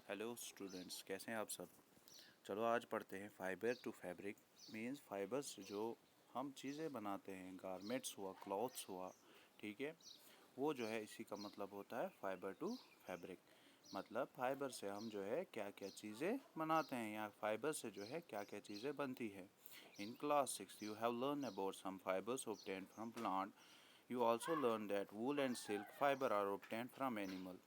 Hello students, कैसे हैं आप सब। चलो आज पढ़ते हैं fibre to fabric. Means fibre से जो हम चीज़ें बनाते हैं, गारमेंट्स हुआ, क्लॉथ्स हुआ, ठीक है, वो जो है इसी का मतलब होता है फाइबर टू फैब्रिक। मतलब फाइबर से हम जो है क्या क्या चीज़ें बनाते हैं, या फाइबर से जो है क्या क्या चीज़ें बनती है। In class 6 you have learn about some fibres obtained from plant. You also learn that wool and silk fibre are obtained from animal.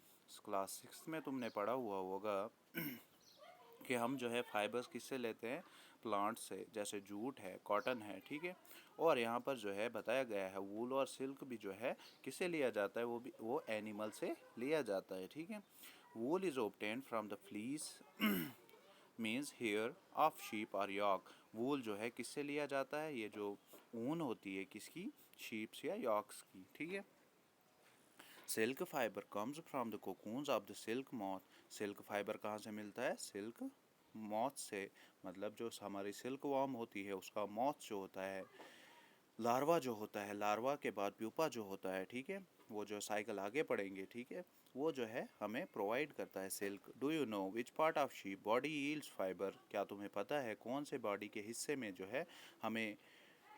Class 6 में तुमने पढ़ा हुआ होगा कि हम जो है फाइबर्स किससे लेते हैं, प्लांट से, जैसे जूट है, कॉटन है, ठीक है। और यहाँ पर जो है बताया गया है वूल और सिल्क भी जो है किससे लिया जाता है, वो एनिमल से लिया जाता है, ठीक है। Wool is obtained from the fleece means hair of sheep और यॉक। वूल जो है किससे लिया जाता है, ये जो ऊन होती है किसकी, शीप्स या यॉक्स की, ठीक है। Silk fibre comes from the cocoons of the silk moth. Silk fibre कहाँ से मिलता है, सिल्क मॉथ से। मतलब जो हमारी सिल्क वॉर्म होती है उसका मॉथ जो होता है, लार्वा जो होता है, लार्वा के बाद प्यूपा जो होता है, ठीक है, वो जो साइकिल आगे पढ़ेंगे, ठीक है, वो जो है हमें प्रोवाइड करता है silk. Do you know which part of sheep body yields fibre. क्या तुम्हें पता है कौन से बॉडी के हिस्से में जो है हमें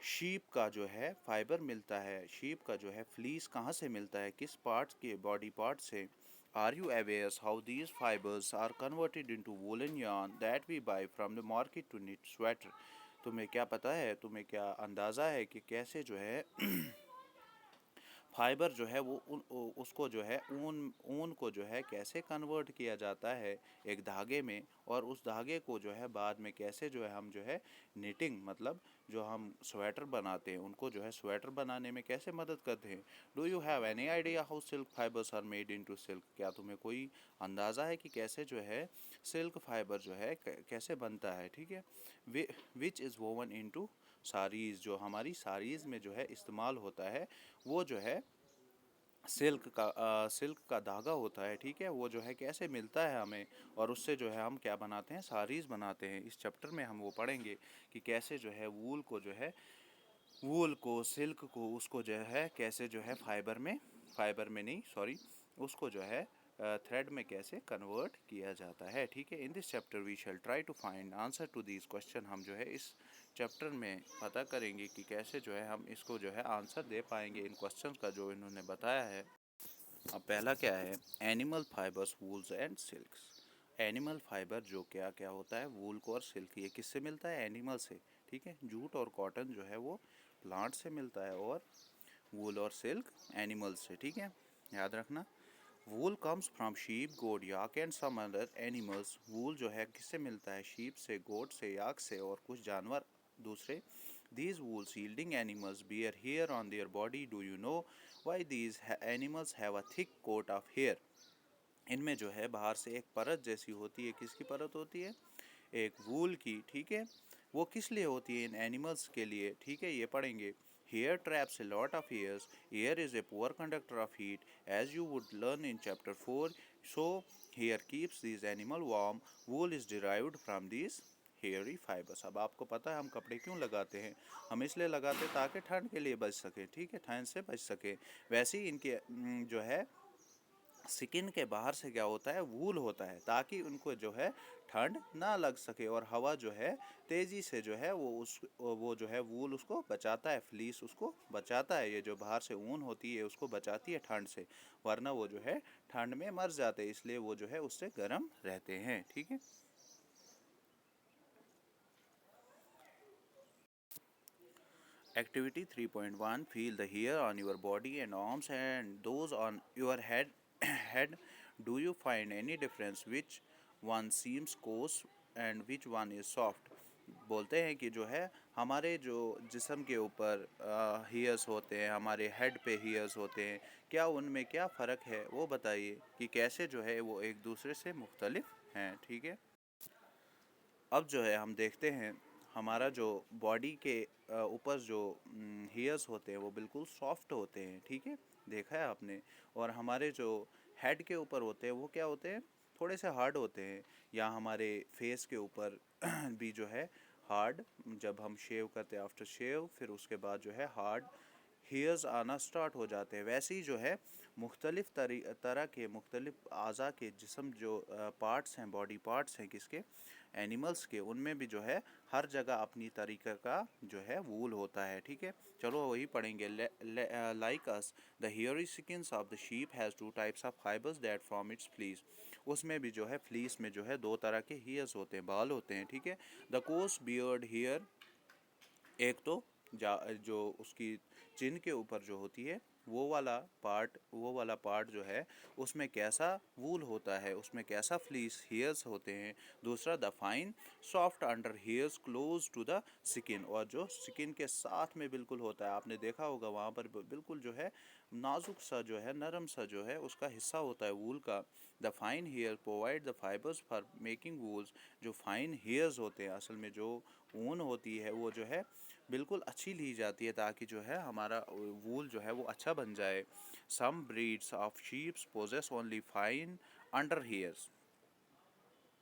शीप का जो है फाइबर मिलता है, शीप का जो है फ्लीस कहाँ से मिलता है, किस पार्ट के बॉडी पार्ट से। Are you aware how these fibres are converted into woollen yarn that we buy from the market to knit sweater. तुम्हें क्या पता है, तुम्हें क्या अंदाज़ा है कि कैसे जो है फाइबर जो है वो उसको जो है ऊन ऊन को जो है कैसे कन्वर्ट किया जाता है एक धागे में, और उस धागे को जो है बाद में कैसे जो है हम जो है निटिंग, मतलब जो हम स्वेटर बनाते हैं उनको जो है स्वेटर बनाने में कैसे मदद करते हैं। Do you have any idea how silk fibres are made into silk. क्या तुम्हें कोई अंदाज़ा है कि कैसे जो है सिल्क फाइबर जो है कैसे बनता है, ठीक है। Which is woven into saris. जो हमारी साड़ीज़ में जो है इस्तेमाल होता है वो जो है सिल्क का धागा होता है, ठीक है। वो जो है कैसे मिलता है हमें, और उससे जो है हम क्या बनाते हैं, साड़ीज़ बनाते हैं। इस चैप्टर में हम वो पढ़ेंगे कि कैसे जो है वूल को जो है, वूल को, सिल्क को, उसको जो है कैसे जो है फाइबर में नहीं, सॉरी, उसको जो है थ्रेड में कैसे कन्वर्ट किया जाता है, ठीक है। In this chapter we shall try to find answer to this question. हम जो है इस चैप्टर में पता करेंगे कि कैसे जो है हम इसको जो है आंसर दे पाएंगे इन क्वेश्चंस का जो इन्होंने बताया है। अब पहला क्या है, animal fibres, wools and silks. Animal fibre जो क्या क्या होता है, वूल को और सिल्क, ये किससे मिलता है, एनिमल से, ठीक है। जूट और कॉटन जो है वो प्लांट से मिलता है, और वूल और सिल्क एनिमल से, ठीक है, याद रखना। Wool comes from sheep, goat, yak and some other animals. Wool जो है किससे मिलता है, शीप से, गोट से, याक से और कुछ जानवर दूसरे। These wool yielding animals bear hair on their body. Do you know why these animals have a thick coat of hair? इनमें जो है बाहर से एक परत जैसी होती है, किसकी परत होती है, एक वूल की, ठीक है। वो किस लिए होती है, इन एनिमल्स के लिए, ठीक है, ये पढ़ेंगे। Hair traps a lot of ears. Air is a poor conductor of heat, as you would learn in chapter 4. So hair keeps these animal warm. Wool is derived from these hairy fibres. अब आपको पता है हम कपड़े क्यों लगाते हैं, हम इसलिए लगाते हैं ताकि ठंड के लिए बच सके, ठीक है, ठंड से बच सके। वैसे ही इनके जो है स्किन के बाहर से क्या होता है, वूल होता है, ताकि उनको जो है ठंड ना लग सके, और हवा जो है तेज़ी से जो है वो जो है वूल उसको बचाता है, फ्लीस उसको बचाता है, ये जो बाहर से ऊन होती है उसको बचाती है ठंड से, वरना वो जो है ठंड में मर जाते हैं, इसलिए वो जो है उससे गर्म रहते हैं, ठीक है। Activity 3.1. Feel the hair on your body and arms and those on your head. head. Do you find any difference which one seems coarse and which one is soft? बोलते हैं कि जो है हमारे जो जिस्म के ऊपर हेयर्स होते हैं, हमारे हेड पे हेयर्स होते हैं, क्या उनमें क्या फ़र्क है, वो बताइए कि कैसे जो है वो एक दूसरे से मुख्तलिफ हैं, ठीक है। अब जो है हम देखते हैं हमारा जो बॉडी के ऊपर जो हेयर्स होते हैं वो बिल्कुल सॉफ्ट होते हैं, ठीक है, देखा है आपने। और हमारे जो हेड के ऊपर होते हैं वो क्या होते हैं, थोड़े से हार्ड होते हैं। या हमारे फेस के ऊपर भी जो है हार्ड, जब हम शेव करते हैं, आफ्टर शेव फिर उसके बाद जो है हार्ड हेयर्स आना स्टार्ट हो जाते हैं। वैसे ही जो है मुख्तलिफ़ तरह के मुख्तलिफ़ अज़ा के जिस्म जो पार्ट्स हैं, बॉडी पार्ट्स हैं किसके, एनिमल्स के, उनमें भी जो है हर जगह अपनी तरीक़े का जो है वूल होता है। ठीक है, चलो वही पढ़ेंगे। Like us the hairy skins of the sheep has two types of fibres that from its fleece. उसमें भी जो है फ्लीस में जो है दो तरह के हेयर्स होते हैं, बाल होते हैं। ठीक है, द कोस बियर्ड हेयर, एक तो जो उसकी चिन के ऊपर जो होती है वो वाला पार्ट जो है उसमें कैसा वूल होता है, उसमें कैसा फ्लीस हेयर्स होते हैं। दूसरा the fine soft under hairs close to the skin, और जो स्किन के साथ में बिल्कुल होता है, आपने देखा होगा वहाँ पर बिल्कुल जो है नाजुक सा जो है, नरम सा जो है उसका हिस्सा होता है वूल का। The fine hair provide the fibres for making wools. जो फाइन हेयर्स होते हैं, असल में जो ऊन होती है वो जो है बिल्कुल अच्छी ली जाती है ताकि जो है हमारा वूल जो है वो अच्छा बन जाए। Some breeds of sheeps possess only fine under hairs,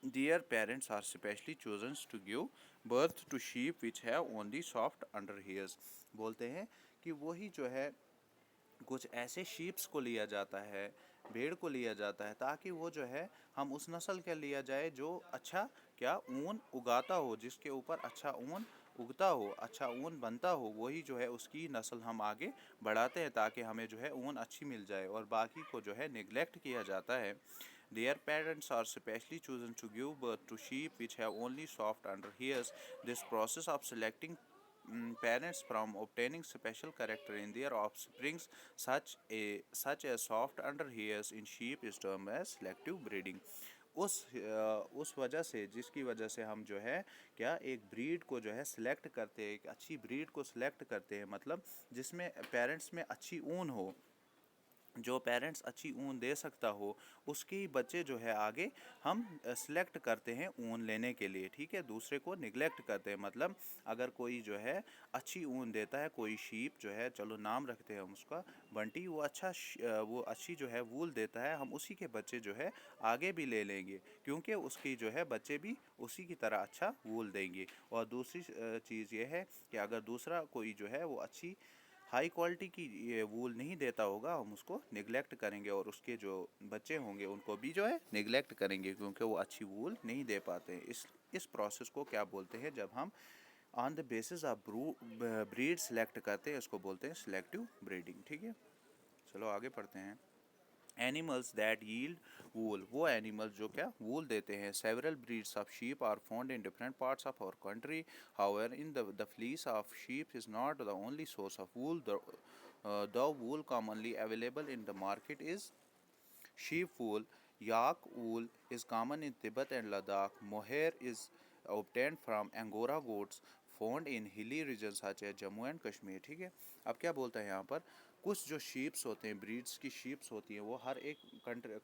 their parents are specially chosen to give birth to sheep which have only soft under hairs. बोलते हैं कि वही जो है कुछ ऐसे शीप्स को लिया जाता है, भेड़ को लिया जाता है, ताकि वो जो है हम उस नस्ल का लिया जाए जो अच्छा क्या ऊन उगाता हो, जिसके ऊपर अच्छा ऊन उगता हो, अच्छा ऊन बनता हो, वही जो है उसकी नस्ल हम आगे बढ़ाते हैं ताकि हमें जो है ऊन अच्छी मिल जाए, और बाकी को जो है निगलेक्ट किया जाता है। Their parents are specially chosen to give birth to sheep which have only soft under hairs. This process of selecting parents from obtaining special character in their offsprings such as soft under hairs in sheep is termed as selective breeding. उस वजह से, जिसकी वजह से हम जो है क्या एक ब्रीड को जो है सिलेक्ट करते हैं, एक अच्छी ब्रीड को सिलेक्ट करते हैं, मतलब जिसमें पेरेंट्स में अच्छी ऊन हो, जो पेरेंट्स अच्छी ऊन दे सकता हो, उसके ही बच्चे जो है आगे हम सिलेक्ट करते हैं ऊन लेने के लिए। ठीक है, दूसरे को निगलेक्ट करते हैं, मतलब अगर कोई जो है अच्छी ऊन देता है, कोई शीप जो है, चलो नाम रखते हैं हम उसका बंटी, वो अच्छी जो है वूल देता है, हम उसी के बच्चे जो है आगे भी ले लेंगे, क्योंकि उसकी जो है बच्चे भी उसी की तरह अच्छा वूल देंगे। और दूसरी चीज़ ये है कि अगर दूसरा कोई जो है वो अच्छी हाई क्वालिटी की ये वूल नहीं देता होगा, हम उसको निगलेक्ट करेंगे, और उसके जो बच्चे होंगे उनको भी जो है निगलेक्ट करेंगे, क्योंकि वो अच्छी वूल नहीं दे पाते हैं। इस प्रोसेस को क्या बोलते हैं, जब हम on the basis of breed select करते हैं, इसको बोलते हैं सिलेक्टिव ब्रीडिंग। ठीक है, चलो आगे पढ़ते हैं। एनिमल्स दैट यील्ड वूल, वो एनिमल्स जो क्या वूल देते हैं। Several breeds of sheep are found in different parts of our country, however in the fleece of sheep is not the only source of wool. The wool commonly available in the market is sheep wool. Yak wool is common in Tibet and Ladakh. Mohair is obtained from Angora goats found in hilly regions such as Jammu and Kashmir. ठीक है, अब क्या बोलता है यहाँ पर, कुछ जो शीप्स होते हैं, ब्रीड्स की शीप्स होती हैं, वो हर एक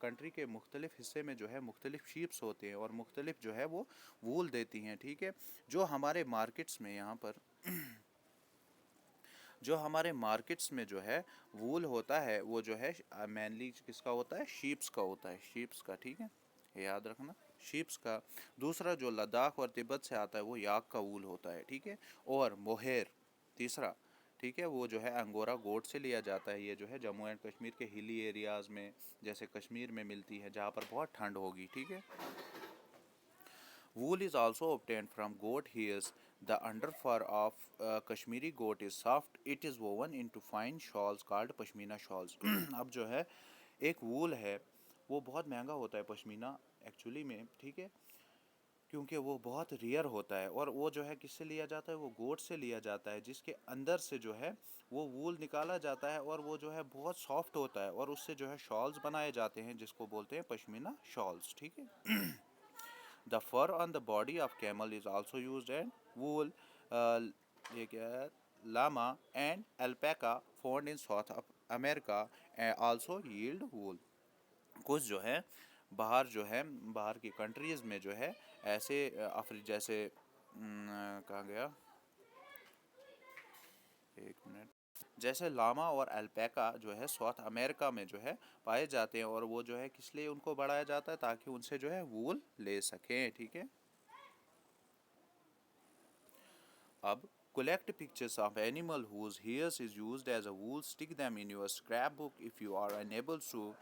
कंट्री के मुख्तलिफ हिस्से में जो है मुख्तलिफ शीप्स होते हैं, और मुख्तलिफ जो है वो वूल देती हैं। ठीक है, जो हमारे मार्केट्स में यहाँ पर जो हमारे मार्केट्स में जो है वूल होता है, वो जो है मेनली किसका होता है, शीप्स का होता है, शीप्स का। ठीक है, याद रखना, शीप्स का। दूसरा जो लद्दाख और तिब्बत से आता है वो याक का वूल होता है। ठीक है, और मोहेर तीसरा, ठीक है, वो जो है अंगोरा गोट से लिया जाता है। ये जो है जम्मू एंड कश्मीर के हिली एरियाज़ में, जैसे कश्मीर में मिलती है जहाँ पर बहुत ठंड होगी। ठीक है, wool is also obtained from goat hairs. The underfur of Kashmiri goat is soft. It is woven into fine shawls called pashmina shawls. अब जो है एक वूल है वो बहुत महंगा होता है पश्मीना एक्चुअली में। ठीक है, क्योंकि वो बहुत रेयर होता है, और वो जो है किससे लिया जाता है, वो गोट से लिया जाता है, जिसके अंदर से जो है वो वूल निकाला जाता है, और वो जो है बहुत सॉफ्ट होता है, और उससे जो है शॉल्स बनाए जाते हैं जिसको बोलते हैं पश्मीना शॉल्स। ठीक है, The fur on the body of camel is also used and wool, ये क्या है, llama and alpaca found in South America also yield wool. कुछ जो है बाहर की कंट्रीज़ में जो है ऐसे जैसे कहाँ गया, एक मिनट, जैसे लामा और अल्पैका जो है साउथ अमेरिका में जो है पाए जाते हैं, और वो जो है किस लिए उनको बढ़ाया जाता है, ताकि उनसे जो है वूल ले सकें। ठीक है, अब Collect pictures of animal whose hairs is used as a wool. Stick them in your scrapbook. If you are unable to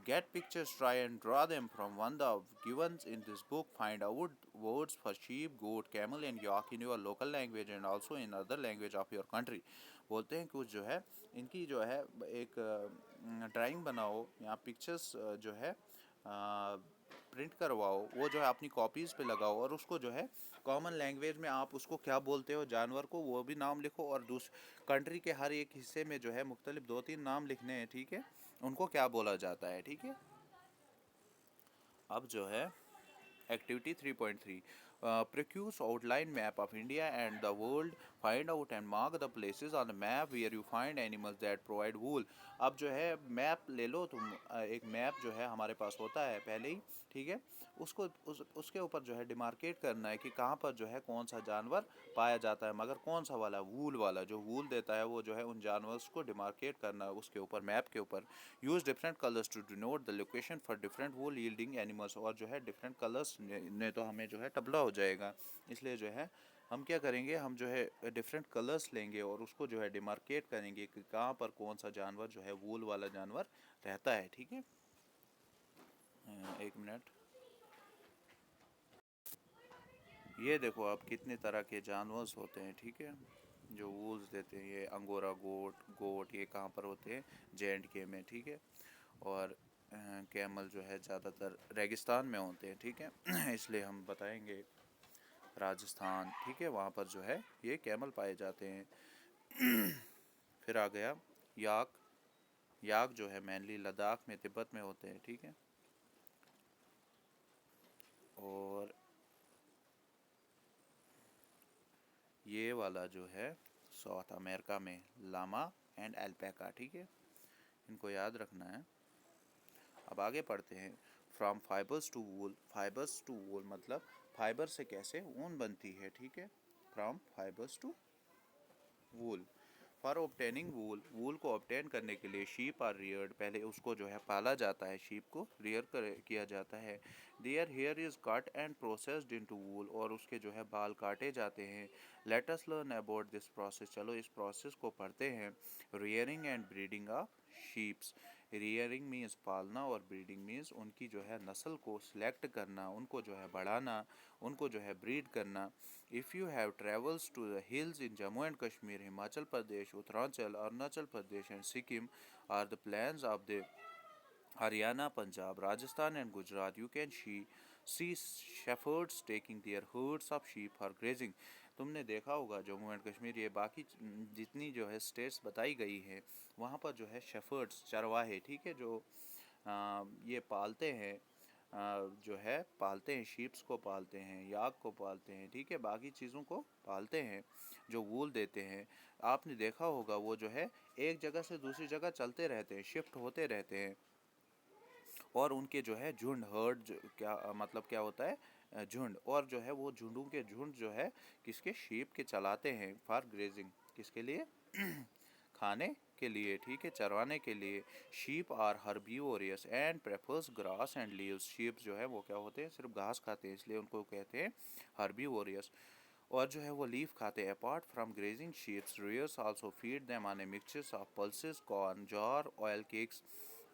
get pictures, try and draw them from one of the given in this book. Find out words for sheep, goat, camel and yak in your local language and also in other language of your country. बोलते हैं कुछ जो है इनकी जो है एक drawing बनाओ या पिक्चर्स जो है प्रिंट करवाओ, वो जो है अपनी कॉपीज़ पे लगाओ और उसको जो है कॉमन लैंग्वेज में आप उसको क्या बोलते हो जानवर को वो भी नाम लिखो और कंट्री के हर एक हिस्से में जो है मुख्तलिफ 2-3 नाम लिखने हैं, ठीक है, उनको क्या बोला जाता है, ठीक है। अब जो है Activity 3.3 Procures outline map of India and the world. Find out and mark the places on the map where you find animals that provide wool. अब जो है मैप ले लो तुम, एक मैप जो है हमारे पास होता है पहले ही, ठीक है, उसको उसके ऊपर जो है डिमार्केट करना है कि कहाँ पर जो है कौन सा जानवर पाया जाता है, मगर कौन सा वाला वूल वाला जो वूल देता है वो जो है उन जानवर्स को डिमार्केट करना है उसके ऊपर मैप के ऊपर। Use different colours to denote the location for different wool yielding animals, और जो है डिफरेंट कलर्स ने तो हमें जो है तबला हो जाएगा, इसलिए जो है हम क्या करेंगे, हम जो है डिफरेंट कलर्स लेंगे और उसको जो है डिमार्केट करेंगे कि कहाँ पर कौन सा जानवर जो है वूल वाला जानवर रहता है, ठीक है। एक मिनट, ये देखो आप कितने तरह के जानवर होते हैं, ठीक है, जो वूल्स देते हैं। ये अंगोरा गोट ये कहाँ पर होते हैं, J&K में, ठीक है, और कैमल जो है ज़्यादातर रेगिस्तान में होते हैं, ठीक है इसलिए हम बताएंगे राजस्थान, ठीक है, वहाँ पर जो है ये कैमल पाए जाते हैं। फिर आ गया याक जो है मेनली लद्दाख में तिब्बत में होते हैं, ठीक है, और ये वाला जो है साउथ अमेरिका में लामा एंड अल्पैका, ठीक है, इनको याद रखना है। अब आगे पढ़ते हैं। फ्रॉम फाइबर्स टू वूल मतलब फाइबर से कैसे ऊन बनती है, ठीक है, from fibres to wool. For obtaining wool को ऑब्टेन करने के लिए शीप आर रियर्ड, पहले उसको जो है पाला जाता है, शीप को रियर किया जाता है। Their hair is cut and processed into wool, और उसके जो है बाल काटे जाते हैं। Let us learn about this process, चलो इस प्रोसेस को पढ़ते हैं। Rearing and breeding of sheeps, rearing means पालना और ब्रीडिंग मीन्स उनकी जो है नस्ल को सिलेक्ट करना, उनको जो है बढ़ाना, उनको जो है ब्रीड करना। If you have travels to the hills in Jammu and Kashmir, Himachal Pradesh, Uttaranchal, Arunachal Pradesh and Sikkim are the plains of the Haryana, Punjab, Rajasthan and Gujarat, you can see shepherds taking their herds of sheep for grazing. तुमने देखा होगा Jammu and Kashmir, ये बाकी जितनी जो है states बताई गई हैं वहाँ पर जो है शेफर्ड्स चरवाहे, ठीक है, जो ये पालते हैं, जो है पालते हैं, शीप्स को पालते हैं, याक को पालते हैं, ठीक है, बाकी चीज़ों को पालते हैं जो वूल देते हैं। आपने देखा होगा वो जो है एक जगह से दूसरी जगह चलते रहते हैं, शिफ्ट होते रहते हैं, और उनके जो है झुंड हर्ड क्या मतलब क्या होता है, झुंड, और जो है वो झुंडों के झुंड जो है किसके, शीप के चलाते हैं फॉर ग्रेजिंग, किसके लिए खाने के लिए, ठीक है, चरवाने के लिए। Sheep are herbivorous and prefers grass and leaves, sheep जो है वो क्या होते हैं, सिर्फ घास खाते हैं, इसलिए उनको कहते हैं हर्बीवोरियस, और जो है वो लीफ खाते हैं। Apart from grazing sheeps rares also feed them on A mixtures of pulses, corn, jar, oil cakes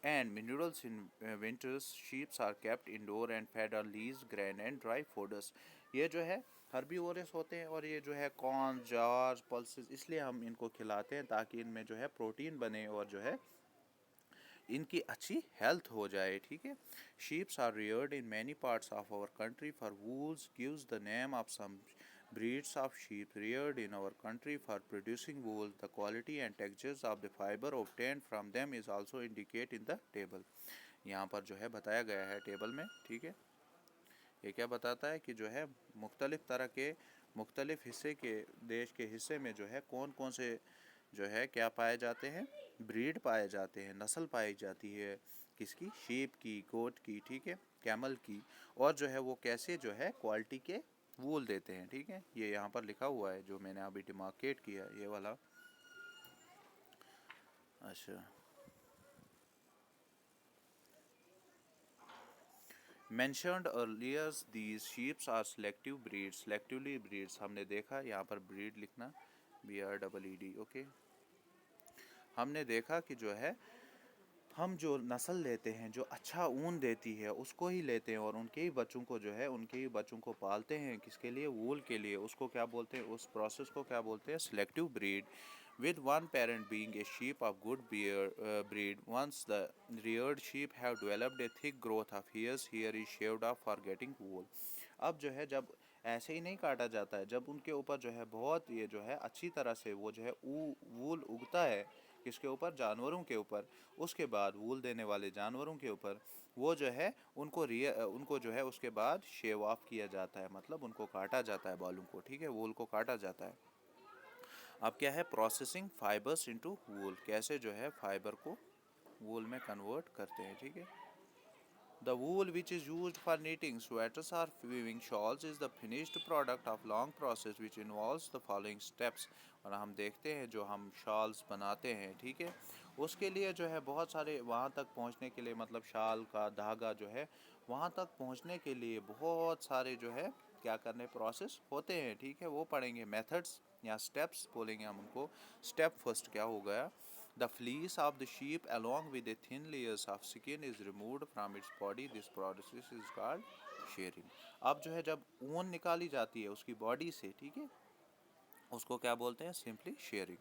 and minerals in winters. Sheep are kept indoor and fed on leaves, grain and dry foders. ये जो है herbivorous होते हैं और ये जो है corn, jar, pulses, इसलिए हम इनको खिलाते हैं ताकि इनमें जो है प्रोटीन बने और जो है इनकी अच्छी हेल्थ हो जाए, ठीक है। Sheeps are reared in many parts of our country for wools gives the name of some breeds of sheep reared in our country for producing wool. The quality and textures of the fiber obtained from them is also indicated in the table. यहाँ पर जो है बताया गया है table में, ठीक है, ये क्या बताता है कि जो है मुख्तलिफ तरह के मुख्तलिफ हिस्से के देश के हिस्से में जो है कौन कौन से जो है क्या पाए जाते हैं, ब्रीड पाए जाते हैं, नस्ल पाई जाती है, किसकी, शीप की, गोट की, ठीक है, कैमल की, और जो है वो कैसे जो है क्वालिटी के वूल देते हैं, ठीक है। ये यहाँ पर लिखा हुआ है जो मैंने अभी डिमार्केट किया, ये वाला। अच्छा, mentioned earlier these sheeps are selective breeds, selectively breeds, हमने देखा यहाँ पर breed लिखना, BREED, ओके। हमने देखा कि जो है हम जो नस्ल लेते हैं जो अच्छा ऊन देती है उसको ही लेते हैं और उनके ही बच्चों को जो है उनके ही बच्चों को पालते हैं, किसके लिए? वूल के लिए। उसको क्या बोलते हैं? उस प्रोसेस को क्या बोलते हैं? Selective breed, with one parent being a sheep of good breed. Once the reared sheep have developed a thick growth of hairs, hair is shaved off for getting wool. अब जो है जब ऐसे ही नहीं काटा जाता है, जब उनके ऊपर जो है बहुत ये जो है अच्छी तरह से वो जो है वूल उगता है, किसके ऊपर? जानवरों के ऊपर। उसके बाद वूल देने वाले जानवरों के ऊपर वो जो है उनको जो है उसके बाद शेव ऑफ किया जाता है, मतलब उनको काटा जाता है बालों को, ठीक है, वूल को काटा जाता है। अब क्या है? प्रोसेसिंग फाइबर्स इनटू वूल, कैसे जो है फाइबर को वूल में कन्वर्ट करते हैं, ठीक है। The wool which is used for knitting sweaters or weaving shawls is the finished product of long process which involves the following steps। और हम देखते हैं जो हम शॉल्स बनाते हैं, ठीक है, उसके लिए जो है बहुत सारे वहाँ तक पहुँचने के लिए, मतलब शाल का धागा जो है वहाँ तक पहुँचने के लिए बहुत सारे जो है क्या करने प्रोसेस होते हैं, ठीक है, वो पढ़ेंगे। मेथड्स या स्टेप्स बोलेंगे हम उनको। स्टेप फर्स्ट क्या हो गया? The fleece of the sheep along with the thin layers of skin is removed from its body. This process is called shearing। अब जो है जब ऊन निकाली जाती है उसकी बॉडी से, ठीक है, उसको क्या बोलते हैं? Simply shearing.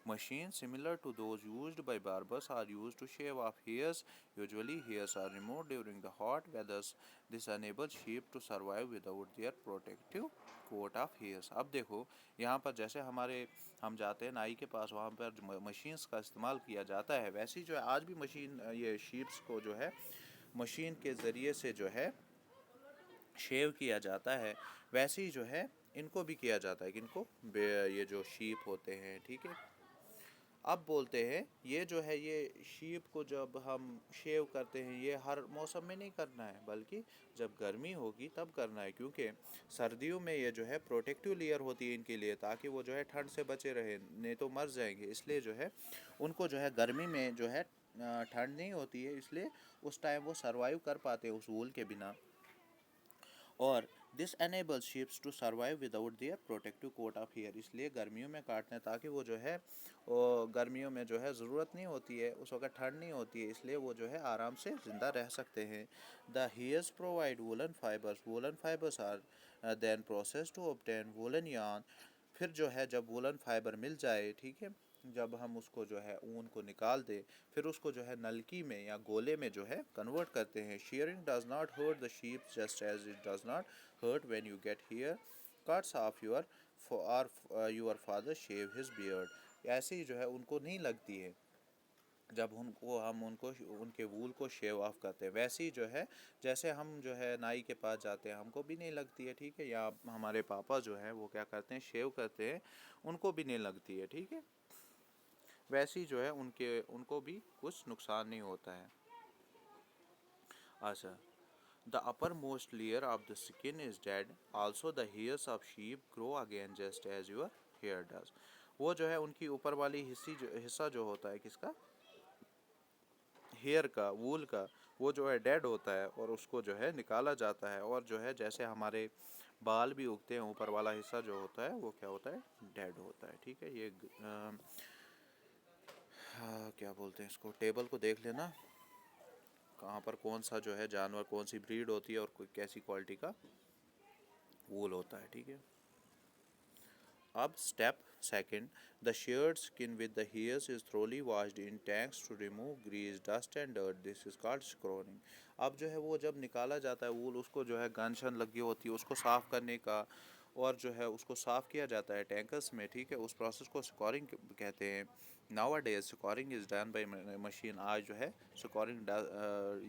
Machine similar to those used by barbers are used to shave off hairs. Usually hairs are removed during the hot weathers. This enable sheep to survive without their protective coat of hairs. अब देखो यहाँ पर जैसे हम जाते हैं नाई के पास, वहाँ पर मशीन्स का इस्तेमाल किया जाता है, वैसे ही जो है आज भी मशीन ये शीप्स को जो है मशीन के ज़रिए से जो है शेव किया जाता है। वैसे ही जो है इनको भी किया जाता है, किनको? ये जो शीप होते हैं, ठीक है। अब बोलते हैं ये जो है ये शीप को जब हम शेव करते हैं ये हर मौसम में नहीं करना है, बल्कि जब गर्मी होगी तब करना है, क्योंकि सर्दियों में ये जो है प्रोटेक्टिव लेयर होती है इनके लिए, ताकि वो जो है ठंड से बचे रहे, नहीं तो मर जाएंगे। इसलिए जो है उनको जो है गर्मी में जो है ठंड नहीं होती है, इसलिए उस टाइम वो सर्वाइव कर पाते हैं उस वूल के बिना। और this enable sheeps to survive without their protective coat of hair. इसलिए गर्मियों में काटते हैं ताकि वो जो है वो गर्मियों में जो है ज़रूरत नहीं होती है, उस वक्त ठंड नहीं होती है, इसलिए वो जो है आराम से ज़िंदा रह सकते हैं। The hairs provide woollen fibres. Woollen fibres are then process to obtain woollen yarn. फिर जो है जब वूलन फाइबर मिल जाए, ठीक है, जब हम उसको जो है ऊन को निकाल दें, फिर उसको जो है नलकी में या गोले में जो है कन्वर्ट करते हैं। Shearing does not hurt the sheep just as it does not hurt when you get hair cuts of your father shave his beard. ऐसे ही जो है उनको नहीं लगती है जब हम उनको उनके वूल को शेव ऑफ करते हैं, वैसे ही जो है जैसे हम जो है नाई के पास जाते हैं हमको भी नहीं लगती है, ठीक है, या हमारे पापा जो है वो क्या करते हैं शेव करते हैं, उनको भी नहीं लगती है, ठीक है, वैसे ही जो है उनको भी कुछ नुकसान नहीं होता है। अच्छा, the upper most layer of the skin is dead, also the hairs of sheep grow again just as your hair does. वो जो है उनकी ऊपर वाली हिस्सा जो होता है किसका? हेयर का, वूल का, वो जो है डेड होता है और उसको जो है निकाला जाता है, और जो है जैसे हमारे बाल भी उगते हैं ऊपर वाला हिस्सा जो होता है वो क्या होता है? डेड होता है, ठीक है। ये हाँ, क्या बोलते हैं इसको, टेबल को देख लेना कहाँ पर कौन सा जो है जानवर, कौन सी ब्रीड होती है और कोई कैसी क्वालिटी का वूल होता है, ठीक है। अब step second, the sheared skin with the hairs is thoroughly washed in tanks to remove grease dust and dirt. This is called scouring. अब जो है वो जब निकाला जाता है वूल, उसको जो है गन शन लगी होती है उसको साफ़ करने का, और जो है उसको साफ़ किया जाता है टैंकर्स में, ठीक है, उस प्रोसेस को स्कोरिंग कहते हैं। Now a days scoring is done by machine. आज जो है स्कोरिंग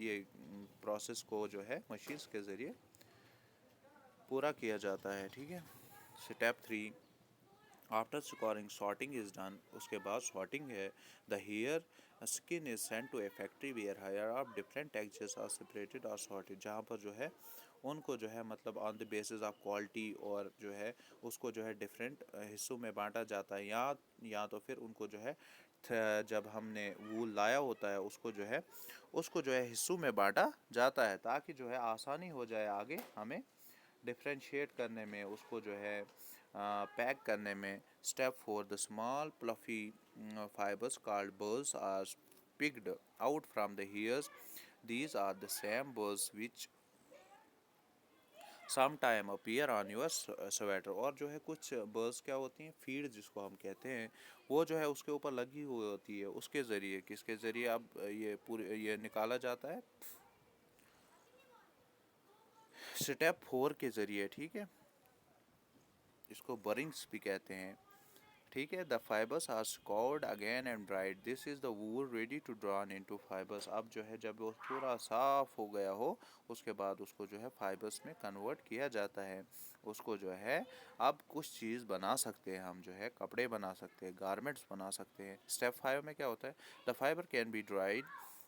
ये प्रोसेस को जो है मशीन्स के ज़रिए पूरा किया जाता है, ठीक है। Step three, after scouring sorting is done. उसके बाद सॉर्टिंग है। The hair skin is sent to a factory where hair of different textures are separated और सॉर्टेड, जहाँ पर जो है उनको जो है मतलब on the basis of quality और जो है उसको जो है डिफरेंट हिस्सों में बांटा जाता है, या तो फिर उनको जो है जब हमने वूल लाया होता है उसको जो है हिस्सों में बांटा जाता है, ताकि जो है आसानी हो जाए आगे हमें डिफ्रेंशिएट करने में, उसको जो है पैक करने में। Step 4, the small fluffy fibres called burrs are picked out from the hairs. These are the same burrs which sometime appear on your sweater। और जो है कुछ burrs क्या होती हैं, फीड जिसको हम कहते हैं, वो जो है उसके ऊपर लगी हुई होती है। उसके ज़रिए, किसके ज़रिए अब ये पूरे ये निकाला जाता है, स्टेप 4 के ज़रिए, ठीक है। इसको बरिंग्स भी कहते हैं, ठीक है। The fibres are scoured again and dried, this is the wool ready to drawn into fibres. अब जो है जब वो पूरा साफ हो गया हो, उसके बाद उसको जो है फाइबर्स में कन्वर्ट किया जाता है। उसको जो है अब कुछ चीज़ बना सकते हैं हम, जो है कपड़े बना सकते हैं, गारमेंट्स बना सकते हैं। स्टेप 5 में क्या होता है, the fibre can be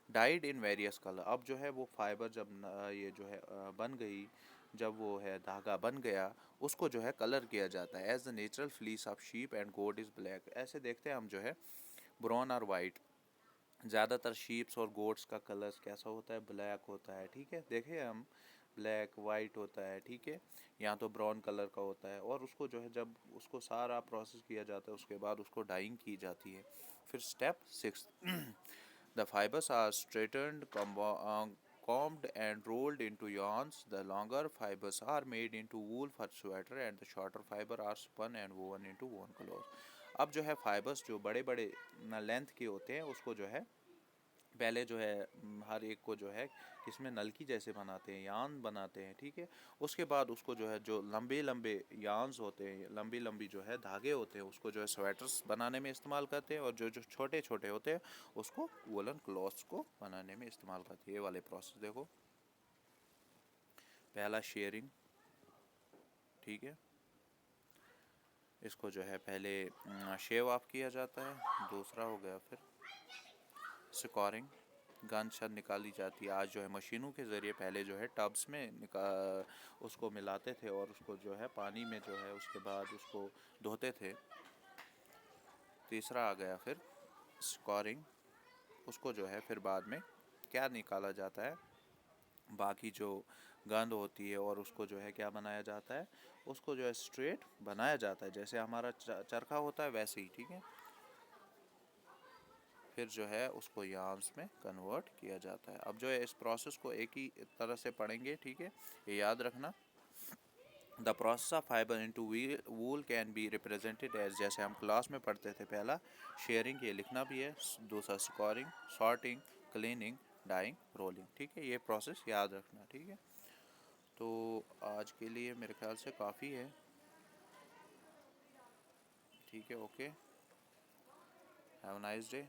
died in various colour. अब जो है वो फाइबर जब ये जो है बन गई, जब वो है धागा बन गया, उसको जो है कलर किया जाता है। As the natural fleece of sheep and goat is black. ऐसे देखते हैं हम जो है ब्राउन और वाइट, ज़्यादातर शीप्स और गोट्स का कलर कैसा होता है, ब्लैक होता है, ठीक है। देखिए हम, ब्लैक वाइट होता है, ठीक है, या तो ब्राउन कलर का होता है। और उसको जो है जब उसको सारा प्रोसेस किया जाता है, उसके बाद उसको डाइंग की जाती है। फिर step 6, the fibres are straightened, combed and rolled into yarns. The longer fibers are made into wool for sweater and the shorter fiber are spun and woven into woolen clothes। अब जो है fibres जो बड़े बड़े length के होते हैं, उसको जो है पहले जो है हर एक को जो है इसमें नलकी जैसे बनाते हैं, यान बनाते हैं, ठीक है। उसके बाद उसको जो है जो लंबे लंबे यान्स होते हैं, लंबी लंबी जो है धागे होते हैं, उसको जो है स्वेटर्स बनाने में इस्तेमाल करते हैं। और जो जो छोटे छोटे होते हैं, उसको वुलन क्लॉथ्स को बनाने में इस्तेमाल करते हैं। ये वाले प्रोसेस देखो, पहला शेयरिंग, ठीक है, इसको जो है पहले शेव ऑफ किया जाता है। दूसरा हो गया फिर स्कोरिंग, गंद शंद निकाली जाती है। आज जो है मशीनों के ज़रिए, पहले जो है टब्स में उसको मिलाते थे और उसको जो है पानी में जो है उसके बाद उसको धोते थे। तीसरा आ गया फिर स्कोरिंग, उसको जो है फिर बाद में क्या निकाला जाता है, बाकी जो गंद होती है, और उसको जो है क्या बनाया जाता है, उसको जो है स्ट्रेट बनाया जाता है, जैसे हमारा चरखा होता है वैसे ही, ठीक है। फिर जो है उसको यार्न्स में कन्वर्ट किया जाता है। अब जो है इस प्रोसेस को एक ही तरह से पढ़ेंगे, ठीक है, ये याद रखना। The process of fibre into wool can be represented as, जैसे हम क्लास में पढ़ते थे, पहला शेयरिंग, ये लिखना भी है, दूसरा scouring, sorting, cleaning, dyeing, rolling, ठीक है। ये प्रोसेस याद रखना, ठीक है। तो आज के लिए मेरे ख्याल से काफ़ी है, ठीक है। Okay, have a nice day.